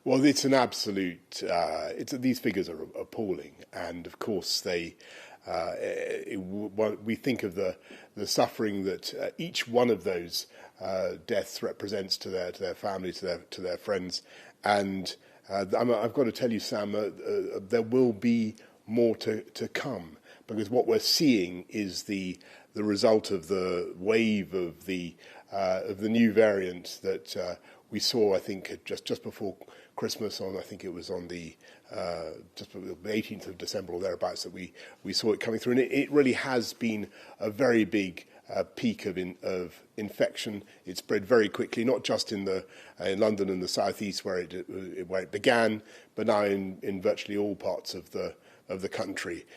Well, it's an absolute. These figures are appalling, and of course we think of the suffering that each one of those deaths represents to their family, to their friends, and I've got to tell you, Sam, there will be more to come, because what we're seeing is the result of the wave of the new variant that we saw, I think, just before Christmas. I think it was on the just the 18th of December or thereabouts that we saw it coming through, and it really has been a very big peak of infection. It spread very quickly, not just in London and the southeast where it began, but now in virtually all parts of the country.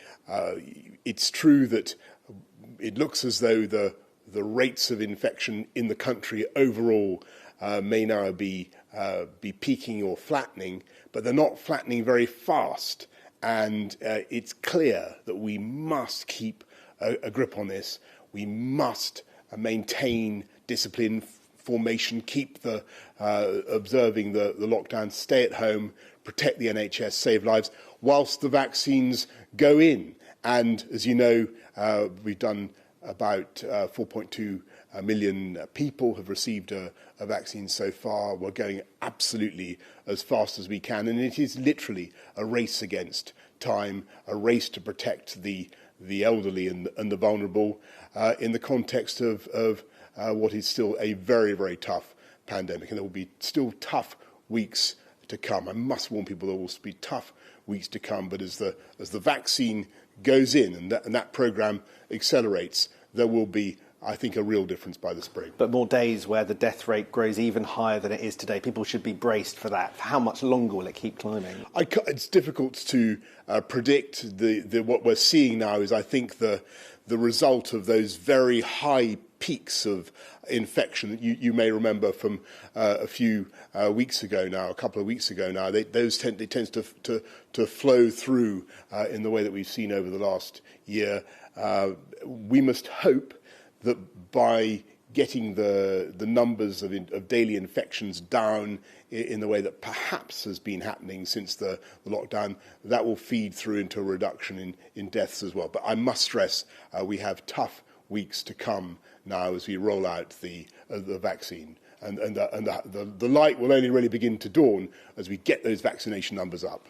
It's true that it looks as though the rates of infection in the country overall may now be peaking or flattening, but they're not flattening very fast. And it's clear that we must keep a grip on this. We must maintain discipline, formation, keep observing the lockdown, stay at home, protect the NHS, save lives, whilst the vaccines go in. And as you know, we've done about 4.2 million people have received a vaccine so far. We're going absolutely as fast as we can, and it is literally a race against time, a race to protect the elderly and the vulnerable in the context of what is still a very, very tough pandemic. And there will be still tough weeks to come. I must warn people there will be tough weeks to come, but as the vaccine goes in and that programme accelerates, there will be, I think, a real difference by the spring. But more days where the death rate grows even higher than it is today. People should be braced for that. How much longer will it keep climbing? It's difficult to predict. What we're seeing now is, I think, the result of those very high peaks of infection that you may remember from a few weeks ago now, a couple of weeks ago now. It tends to flow through in the way that we've seen over the last year. We must hope that by getting the numbers of daily infections down in the way that perhaps has been happening since the lockdown, that will feed through into a reduction in deaths as well. But I must stress, we have tough weeks to come now as we roll out the vaccine. And the light will only really begin to dawn as we get those vaccination numbers up.